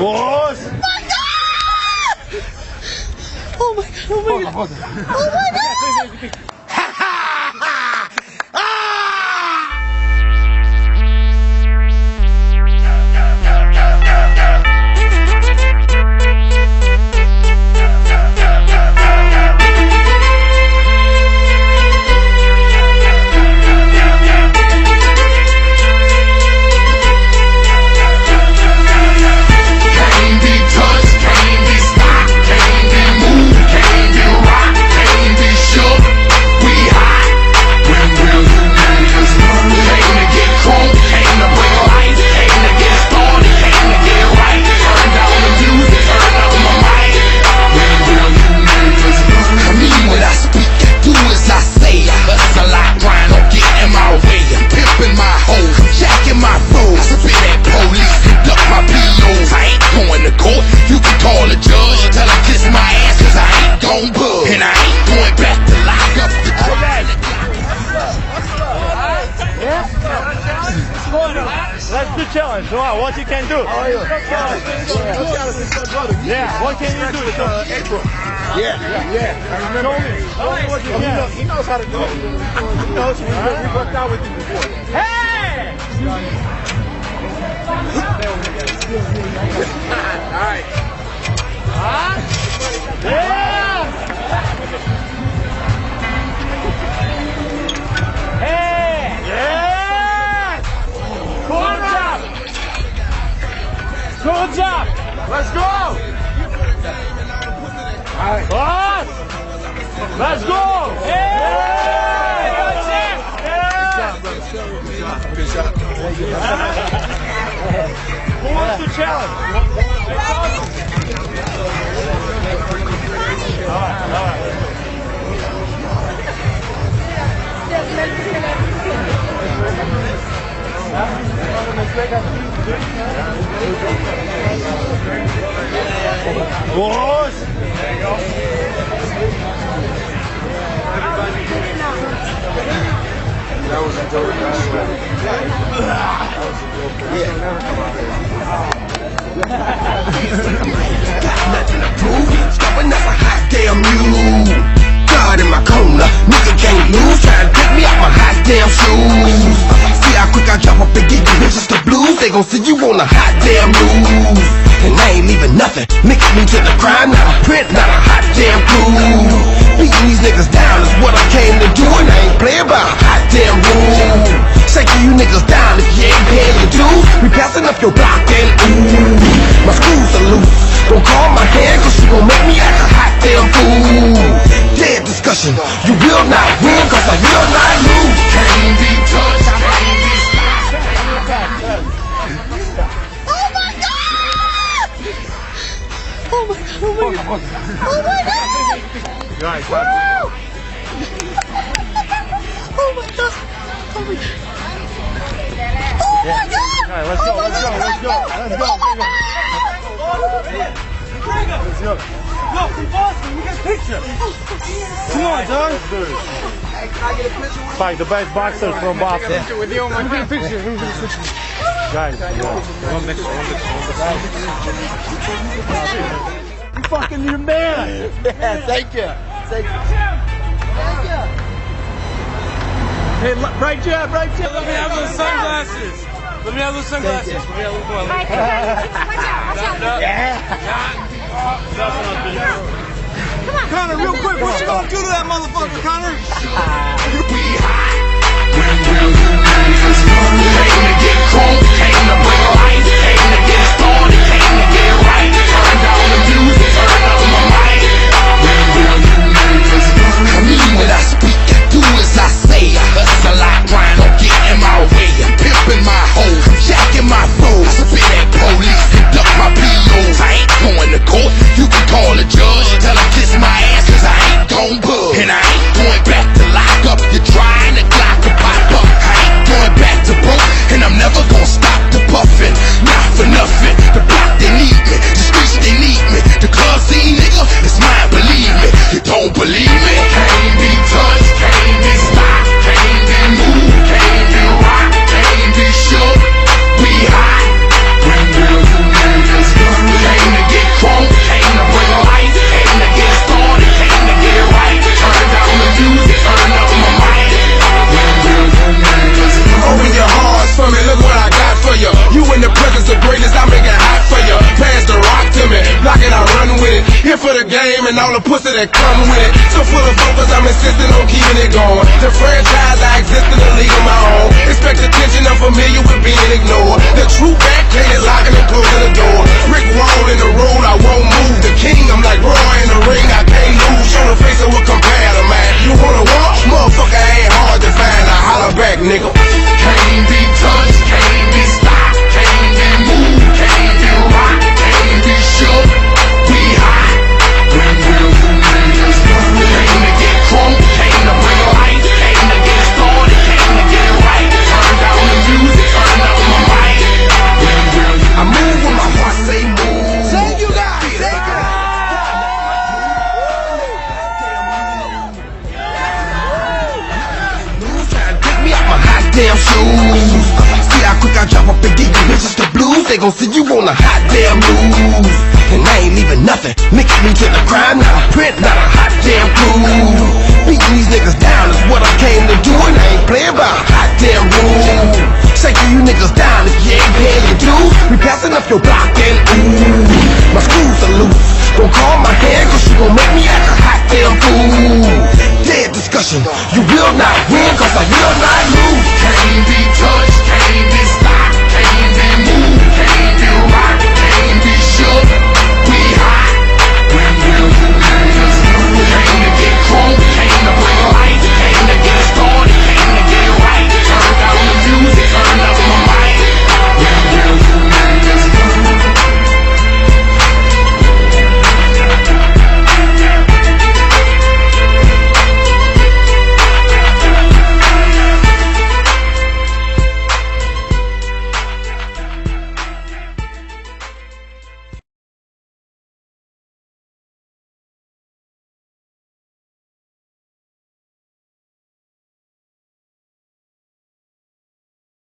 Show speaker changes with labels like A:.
A: Boss!
B: Oh my God! Oh my God! Oh my God! Oh my God!
A: Let's do challenge. Wow, what you can do? Yeah, what can you do?
C: April. Yeah. I remember. He knows how to do it. He knows. We worked out with him before.
A: Hey!
C: All right.
A: Yeah! Hey! Yeah! Good job! Let's go!
C: All right.
A: Boss! Let's go! Hey!
C: Good shot.
A: Who wants to challenge? All right. Boss! There you go.
C: That was a dope
D: Nothing to prove, stopping up a hot damn mule. God in my corner, nigga can't lose. Trying to pick me out my hot damn shoes. See how quick I jump up and get you bitches the blues. They gon' see you on a hot damn news. And I ain't leaving nothing, mix me to the crime. Not a print, not a hot damn crew. Beating these niggas down is what I came to do. And I ain't playing by a hot damn rule. Shaking you niggas down if you ain't paying your dues. We passing up your block and ooh, my screws are loose. Don't call my hand cause you gon' make me act a hot damn fool. Dead discussion, you will not win cause I will not lose. Can't be touched, can't be stopped.
B: Oh my God! Oh my God! Oh my God! Oh my God!
A: Guys,
B: Oh my God! Oh my God! Oh my God!
A: Alright, let's go.
B: Oh my God!
A: Let's go. Look, from Boston, we got a picture. Come on, dog. Fight the best boxer from Boston.
C: with you on my picture.
A: Guys, one mix. You fucking your man.
C: Yeah, thank you.
A: Hey, right jab.
E: Let me have those sunglasses. Come on. Conor, real quick, what you gonna do to that motherfucker, Conor?
D: We hot. When will you niggas learn? Came to get crunk, came to bring life, came to get started, came to get right. Turn down the music, turn up my mic. When will you niggas learn? I mean when I speak, I do as I say. I hustle, I grind, don't get in my way. I'm pimping my hoe, I'm jacking my flow. I spit at police, conduct my POs. I ain't going to court, you can call the judge. Tell him kiss my ass cause I ain't gon' budge. And I ain't going back to lock up. You're trying to clock a pop up. I ain't going back to broke. and all the pussy that come with it. So full of focus, I'm insisting on keeping it going. The franchise I exist in a league of my own. Expect attention, I'm familiar with being ignored. The true back is locking and closing the door. Rick roll in the road, I won't move. The king, I'm like Roy in the ring, I can't lose. Show the face of what compare to man. You wanna walk? Motherfucker ain't hard to find. I holler back, nigga. Can't be touched, can't be stopped, can't be moved, can't be rocked, can't be shook. We hot. When will you niggas learn? Came to get drunk, came to bring light, came to get started, came to get right. Turn down the music, turn up my mic. When will you? I move when my heart say move. Say you guys, say it. Trying to pick me up my hot damn shoes. See how quick I drop up and give you bitches the blues. They gon' see you on the hot damn news. And I ain't leaving nothing. Mix me to the crime, not a print, not a hot damn clue. Beating these niggas down is what I came to do, and I ain't playing by a hot damn rule. Shaking you niggas down if you ain't paying your dues. We passing up your block